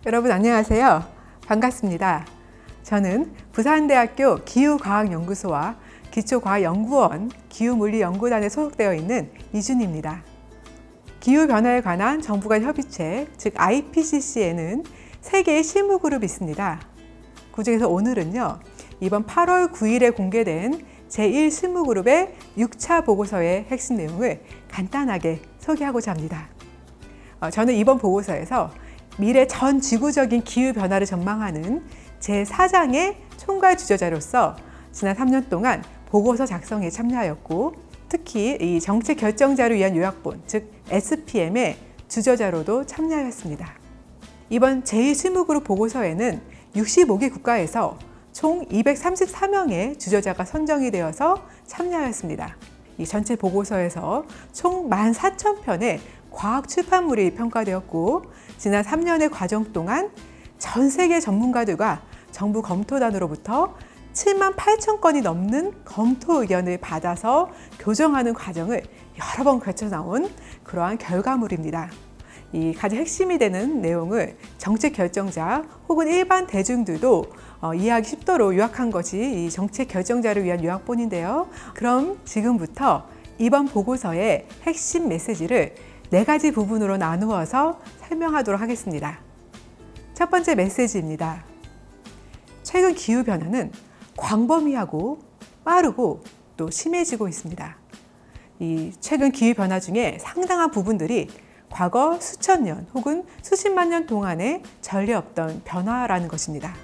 여러분 안녕하세요. 반갑습니다. 저는 부산대학교 기후과학연구소와 기초과학연구원 기후물리연구단에 소속되어 있는 이준희입니다. 기후변화에 관한 정부 간 협의체, 즉 IPCC에는 3개의 실무그룹이 있습니다. 그중에서 오늘은요, 이번 8월 9일에 공개된 제1실무그룹의 6차 보고서의 핵심 내용을 간단하게 소개하고자 합니다. 저는 이번 보고서에서 미래 전 지구적인 기후변화를 전망하는 제4장의 총괄 주저자로서 지난 3년 동안 보고서 작성에 참여하였고, 특히 이 정책 결정자를 위한 요약본, 즉 SPM의 주저자로도 참여하였습니다. 이번 제1실무그룹 보고서에는 65개 국가에서 총 234명의 주저자가 선정이 되어서 참여하였습니다. 이 전체 보고서에서 총 14,000편의 과학 출판물이 평가되었고, 지난 3년의 과정 동안 전 세계 전문가들과 정부 검토단으로부터 78,000건이 넘는 검토 의견을 받아서 교정하는 과정을 여러 번 거쳐 나온 그러한 결과물입니다. 이 가장 핵심이 되는 내용을 정책 결정자 혹은 일반 대중들도 이해하기 쉽도록 요약한 것이 이 정책 결정자를 위한 요약본인데요. 그럼 지금부터 이번 보고서의 핵심 메시지를 4가지 부분으로 나누어서 설명하도록 하겠습니다. 첫 번째 메시지입니다. 최근 기후변화는 광범위하고 빠르고 또 심해지고 있습니다. 이 최근 기후변화 중에 상당한 부분들이 과거 수천 년 혹은 수십만 년 동안에 전례 없던 변화라는 것입니다.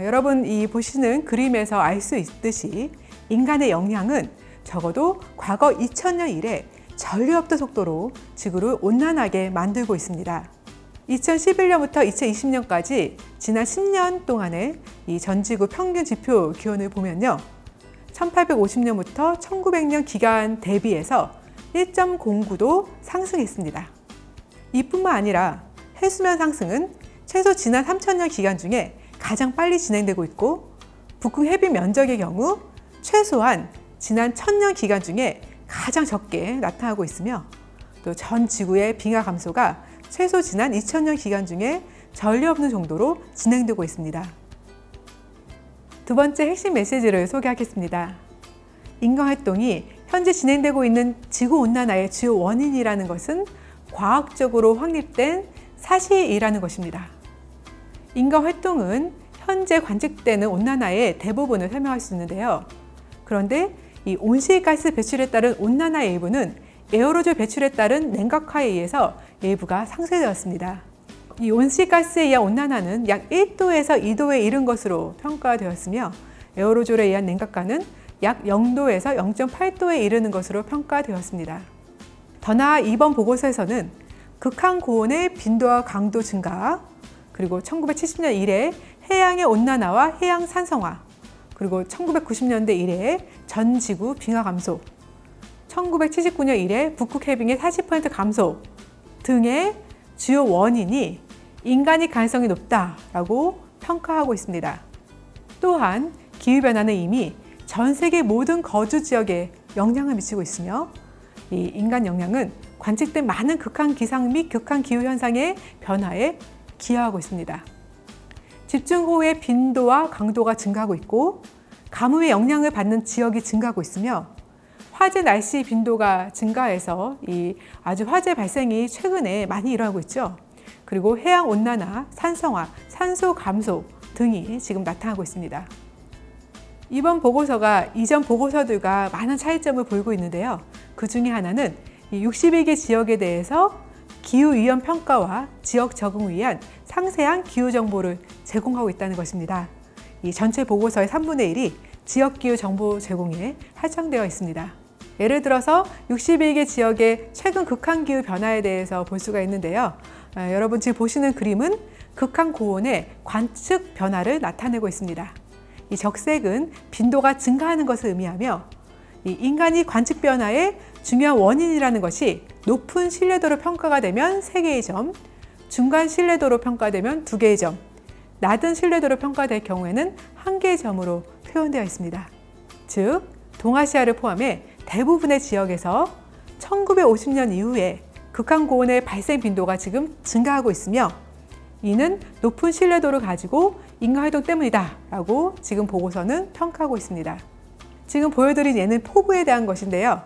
여러분 이 보시는 그림에서 알 수 있듯이 인간의 영향은 적어도 과거 2000년 이래 전례 없던 속도로 지구를 온난하게 만들고 있습니다. 2011년부터 2020년까지 지난 10년 동안의 이 전지구 평균 지표 기온을 보면요, 1850년부터 1900년 기간 대비해서 1.09도 상승했습니다. 이뿐만 아니라 해수면 상승은 최소 지난 3000년 기간 중에 가장 빨리 진행되고 있고, 북극 해빙 면적의 경우 최소한 지난 1000년 기간 중에 가장 적게 나타나고 있으며, 또 전 지구의 빙하 감소가 최소 지난 2000년 기간 중에 전례 없는 정도로 진행되고 있습니다. 두 번째 핵심 메시지를 소개하겠습니다. 인간활동이 현재 진행되고 있는 지구온난화의 주요 원인이라는 것은 과학적으로 확립된 사실이라는 것입니다. 인간활동은 현재 관측되는 온난화의 대부분을 설명할 수 있는데요. 그런데 이 온실가스 배출에 따른 온난화의 일부는 에어로졸 배출에 따른 냉각화에 의해서 일부가 상쇄되었습니다. 이 온실가스에 의한 온난화는 약 1도에서 2도에 이른 것으로 평가되었으며, 에어로졸에 의한 냉각화는 약 0도에서 0.8도에 이르는 것으로 평가되었습니다. 더 나아 이번 보고서에서는 극한 고온의 빈도와 강도 증가, 그리고 1970년 이래 해양의 온난화와 해양 산성화, 그리고 1990년대 이래 전 지구 빙하 감소, 1979년 이래 북극 해빙의 40% 감소 등의 주요 원인이 인간의 가능성이 높다라고 평가하고 있습니다. 또한 기후변화는 이미 전 세계 모든 거주 지역에 영향을 미치고 있으며, 이 인간 영향은 관측된 많은 극한 기상 및 극한 기후 현상의 변화에 기여하고 있습니다. 집중호우의 빈도와 강도가 증가하고 있고, 가뭄의 영향을 받는 지역이 증가하고 있으며, 화재 날씨 빈도가 증가해서 이 아주 화재 발생이 최근에 많이 일어나고 있죠. 그리고 해양 온난화, 산성화, 산소 감소 등이 지금 나타나고 있습니다. 이번 보고서가 이전 보고서들과 많은 차이점을 보이고 있는데요. 그 중에 하나는 이 61개 지역에 대해서 기후 위험 평가와 지역 적응을 위한 상세한 기후 정보를 제공하고 있다는 것입니다. 이 전체 보고서의 3분의 1이 지역 기후 정보 제공에 할당되어 있습니다. 예를 들어서 61개 지역의 최근 극한 기후 변화에 대해서 볼 수가 있는데요. 여러분 지금 보시는 그림은 극한 고온의 관측 변화를 나타내고 있습니다. 이 적색은 빈도가 증가하는 것을 의미하며, 이 인간이 관측 변화의 중요한 원인이라는 것이 높은 신뢰도로 평가가 되면 3개의 점, 중간 신뢰도로 평가되면 2개의 점, 낮은 신뢰도로 평가될 경우에는 1개의 점으로 표현되어 있습니다. 즉, 동아시아를 포함해 대부분의 지역에서 1950년 이후에 극한 고온의 발생 빈도가 지금 증가하고 있으며, 이는 높은 신뢰도를 가지고 인간 활동 때문이다 라고 지금 보고서는 평가하고 있습니다. 지금 보여드린 예는 폭우에 대한 것인데요.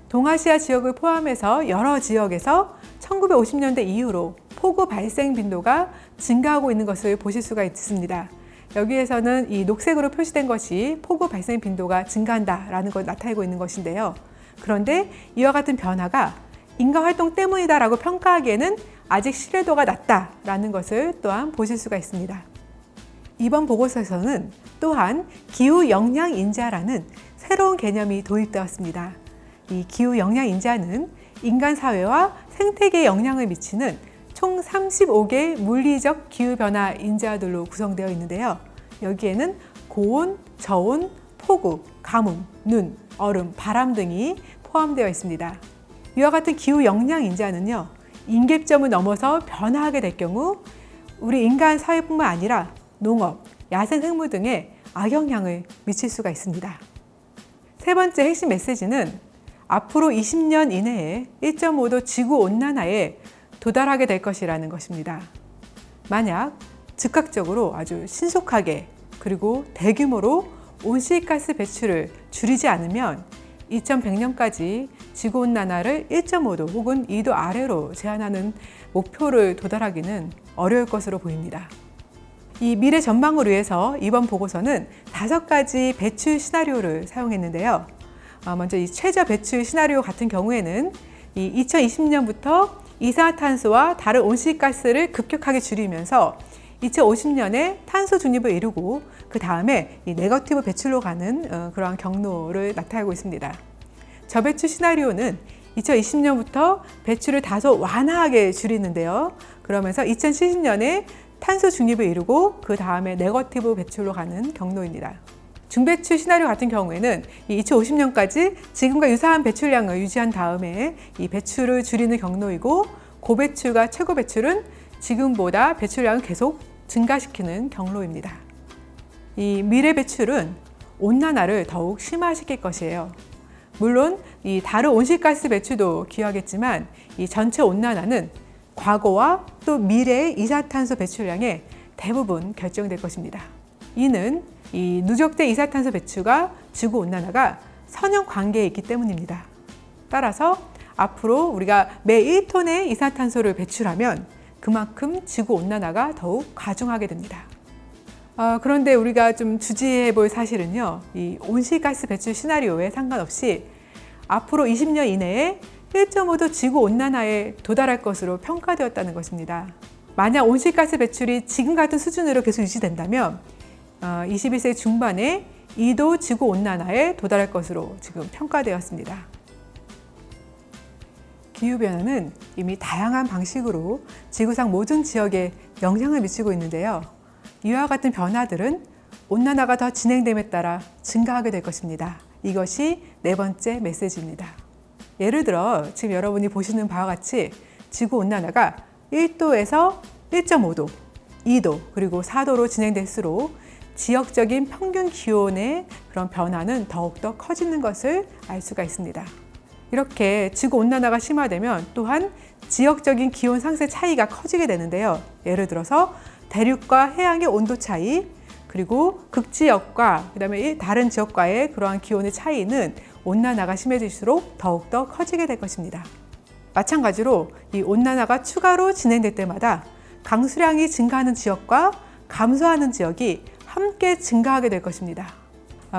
동아시아 지역을 포함해서 여러 지역에서 1950년대 이후로 폭우 발생 빈도가 증가하고 있는 것을 보실 수가 있습니다. 여기에서는 이 녹색으로 표시된 것이 폭우 발생 빈도가 증가한다라는 걸 나타내고 있는 것인데요. 그런데 이와 같은 변화가 인간 활동 때문이다라고 평가하기에는 아직 신뢰도가 낮다라는 것을 또한 보실 수가 있습니다. 이번 보고서에서는 또한 기후 영향 인자라는 새로운 개념이 도입되었습니다. 이 기후 영향 인자는 인간 사회와 생태계에 영향을 미치는 총 35개 물리적 기후 변화 인자들로 구성되어 있는데요. 여기에는 고온, 저온, 폭우, 가뭄, 눈, 얼음, 바람 등이 포함되어 있습니다. 이와 같은 기후 영향 인자는요, 임계점을 넘어서 변화하게 될 경우 우리 인간 사회뿐만 아니라 농업, 야생 생물 등에 악영향을 미칠 수가 있습니다. 세 번째 핵심 메시지는 앞으로 20년 이내에 1.5도 지구 온난화에 도달하게 될 것이라는 것입니다. 만약 즉각적으로 아주 신속하게 그리고 대규모로 온실가스 배출을 줄이지 않으면 2100년까지 지구온난화를 1.5도 혹은 2도 아래로 제한하는 목표를 도달하기는 어려울 것으로 보입니다. 이 미래 전망을 위해서 이번 보고서는 5가지 배출 시나리오를 사용했는데요. 먼저 이 최저 배출 시나리오 같은 경우에는 이 2020년부터 이산화탄소와 다른 온실가스를 급격하게 줄이면서 2050년에 탄소 중립을 이루고 그 다음에 이 네거티브 배출로 가는 그러한 경로를 나타내고 있습니다. 저배출 시나리오는 2020년부터 배출을 다소 완화하게 줄이는데요. 그러면서 2070년에 탄소 중립을 이루고 그 다음에 네거티브 배출로 가는 경로입니다. 중배출 시나리오 같은 경우에는 2050년까지 지금과 유사한 배출량을 유지한 다음에 이 배출을 줄이는 경로이고, 고배출과 최고 배출은 지금보다 배출량을 계속 증가시키는 경로입니다. 이 미래 배출은 온난화를 더욱 심화시킬 것이에요. 물론 이 다른 온실가스 배출도 기여하겠지만 이 전체 온난화는 과거와 또 미래의 이산화탄소 배출량의 대부분 결정될 것입니다. 이는 이 누적된 이산화탄소 배출과 지구 온난화가 선형 관계에 있기 때문입니다. 따라서 앞으로 우리가 매 1톤의 이산화탄소를 배출하면 그만큼 지구 온난화가 더욱 가중하게 됩니다. 그런데 우리가 좀 주지해 볼 사실은요, 이 온실가스 배출 시나리오에 상관없이 앞으로 20년 이내에 1.5도 지구 온난화에 도달할 것으로 평가되었다는 것입니다. 만약 온실가스 배출이 지금 같은 수준으로 계속 유지된다면 21세기 중반에 2도 지구 온난화에 도달할 것으로 지금 평가되었습니다. 기후변화는 이미 다양한 방식으로 지구상 모든 지역에 영향을 미치고 있는데요. 이와 같은 변화들은 온난화가 더 진행됨에 따라 증가하게 될 것입니다. 이것이 네 번째 메시지입니다. 예를 들어 지금 여러분이 보시는 바와 같이 지구 온난화가 1도에서 1.5도, 2도, 그리고 4도로 진행될수록 지역적인 평균 기온의 그런 변화는 더욱더 커지는 것을 알 수가 있습니다. 이렇게 지구 온난화가 심화되면 또한 지역적인 기온 상승 차이가 커지게 되는데요. 예를 들어서 대륙과 해양의 온도 차이, 그리고 극지역과 그다음에 다른 지역과의 그러한 기온의 차이는 온난화가 심해질수록 더욱더 커지게 될 것입니다. 마찬가지로 이 온난화가 추가로 진행될 때마다 강수량이 증가하는 지역과 감소하는 지역이 함께 증가하게 될 것입니다.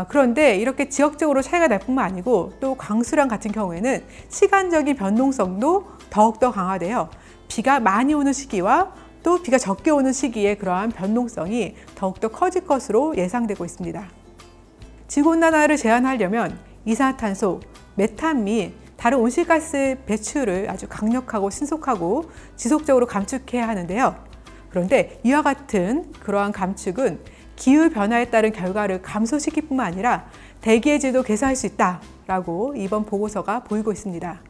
그런데 이렇게 지역적으로 차이가 날 뿐만 아니고 또 강수량 같은 경우에는 시간적인 변동성도 더욱더 강화되어 비가 많이 오는 시기와 또 비가 적게 오는 시기에 그러한 변동성이 더욱더 커질 것으로 예상되고 있습니다. 지구온난화를 제한하려면 이산화탄소, 메탄 및 다른 온실가스 배출을 아주 강력하고 신속하고 지속적으로 감축해야 하는데요. 그런데 이와 같은 그러한 감축은 기후변화에 따른 결과를 감소시킬 뿐만 아니라 대기의 질도 개선할 수 있다라고 이번 보고서가 보이고 있습니다.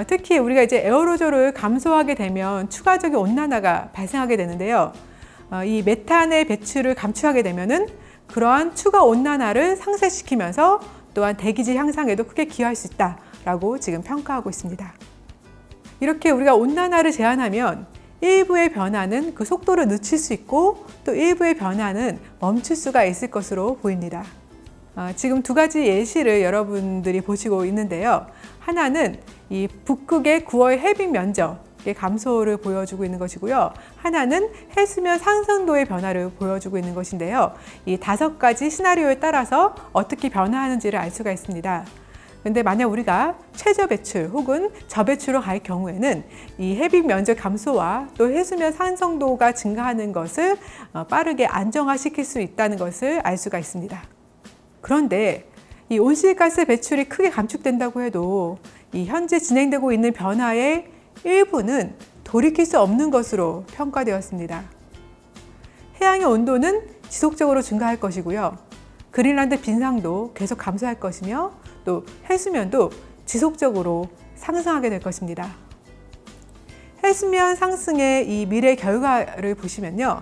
특히 우리가 이제 에어로졸을 감소하게 되면 추가적인 온난화가 발생하게 되는데요. 이 메탄의 배출을 감축하게 되면은 그러한 추가 온난화를 상쇄시키면서 또한 대기질 향상에도 크게 기여할 수 있다라고 지금 평가하고 있습니다. 이렇게 우리가 온난화를 제한하면 일부의 변화는 그 속도를 늦출 수 있고 또 일부의 변화는 멈출 수가 있을 것으로 보입니다. 지금 두 가지 예시를 여러분들이 보시고 있는데요. 하나는 이 북극의 9월 해빙 면적의 감소를 보여주고 있는 것이고요. 하나는 해수면 상승도의 변화를 보여주고 있는 것인데요. 이 5가지 시나리오에 따라서 어떻게 변화하는지를 알 수가 있습니다. 근데 만약 우리가 최저 배출 혹은 저배출로 갈 경우에는 이 해빙 면적 감소와 또 해수면 상승도가 증가하는 것을 빠르게 안정화시킬 수 있다는 것을 알 수가 있습니다. 그런데 이 온실가스 배출이 크게 감축된다고 해도 이 현재 진행되고 있는 변화의 일부는 돌이킬 수 없는 것으로 평가되었습니다. 해양의 온도는 지속적으로 증가할 것이고요. 그린란드 빈상도 계속 감소할 것이며 또 해수면도 지속적으로 상승하게 될 것입니다. 해수면 상승의 이 미래 결과를 보시면요.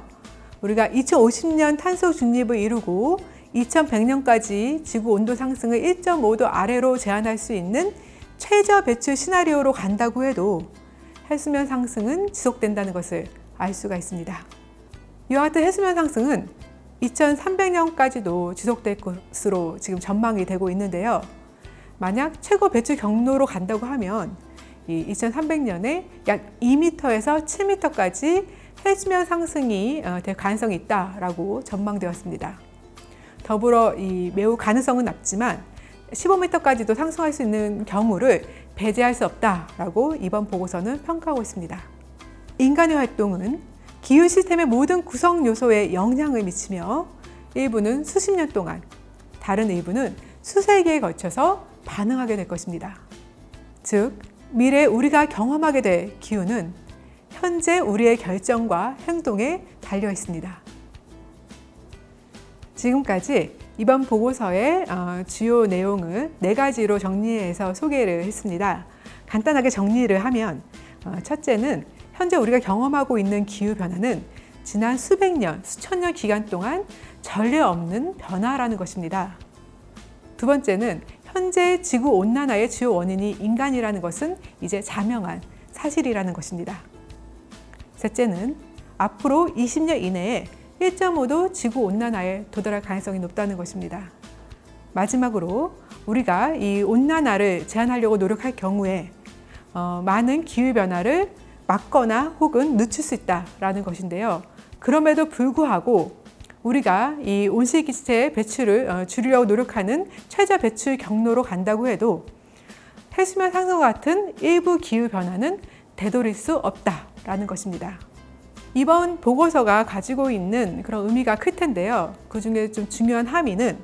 우리가 2050년 탄소 중립을 이루고 2100년까지 지구 온도 상승을 1.5도 아래로 제한할 수 있는 최저 배출 시나리오로 간다고 해도 해수면 상승은 지속된다는 것을 알 수가 있습니다. 이와 같은 해수면 상승은 2300년까지도 지속될 것으로 지금 전망이 되고 있는데요. 만약 최고 배출 경로로 간다고 하면 이 2300년에 약 2m에서 7m까지 해수면 상승이 될 가능성이 있다라고 전망되었습니다. 더불어 이 매우 가능성은 낮지만 15m까지도 상승할 수 있는 경우를 배제할 수 없다라고 이번 보고서는 평가하고 있습니다. 인간의 활동은 기후 시스템의 모든 구성 요소에 영향을 미치며 일부는 수십 년 동안, 다른 일부는 수세기에 걸쳐서 반응하게 될 것입니다. 즉, 미래에 우리가 경험하게 될 기후는 현재 우리의 결정과 행동에 달려 있습니다. 지금까지 이번 보고서의 주요 내용을 4가지로 정리해서 소개를 했습니다. 간단하게 정리를 하면 첫째는 현재 우리가 경험하고 있는 기후변화는 지난 수백 년, 수천 년 기간 동안 전례 없는 변화라는 것입니다. 두 번째는 현재 지구온난화의 주요 원인이 인간이라는 것은 이제 자명한 사실이라는 것입니다. 셋째는 앞으로 20년 이내에 1.5도 지구온난화에 도달할 가능성이 높다는 것입니다. 마지막으로 우리가 이 온난화를 제한하려고 노력할 경우에 많은 기후변화를 막거나 혹은 늦출 수 있다는 것인데요. 그럼에도 불구하고 우리가 이 온실기체 배출을 줄이려고 노력하는 최저 배출 경로로 간다고 해도 해수면 상승과 같은 일부 기후변화는 되돌릴 수 없다라는 것입니다. 이번 보고서가 가지고 있는 그런 의미가 클 텐데요. 그 중에 좀 중요한 함의는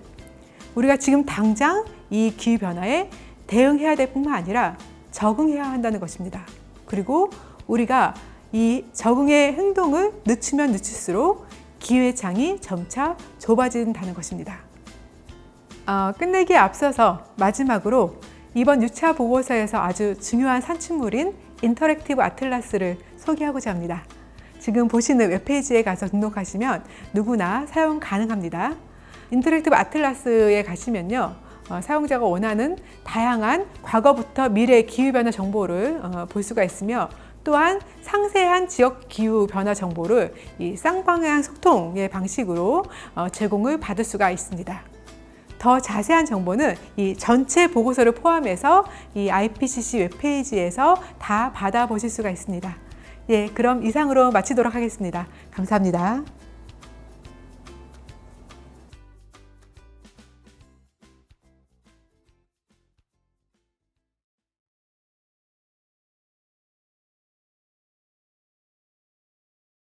우리가 지금 당장 이 기후변화에 대응해야 될 뿐만 아니라 적응해야 한다는 것입니다. 그리고 우리가 이 적응의 행동을 늦추면 늦출수록 기회의 창이 점차 좁아진다는 것입니다. 끝내기에 앞서서 마지막으로 이번 6차 보고서에서 아주 중요한 산출물인 인터랙티브 아틀라스를 소개하고자 합니다. 지금 보시는 웹페이지에 가서 등록하시면 누구나 사용 가능합니다. 인터랙티브 아틀라스에 가시면요. 사용자가 원하는 다양한 과거부터 미래의 기후변화 정보를 볼 수가 있으며 또한 상세한 지역 기후변화 정보를 이 쌍방향 소통의 방식으로 제공을 받을 수가 있습니다. 더 자세한 정보는 이 전체 보고서를 포함해서 이 IPCC 웹페이지에서 다 받아보실 수가 있습니다. 예, 그럼 이상으로 마치도록 하겠습니다. 감사합니다.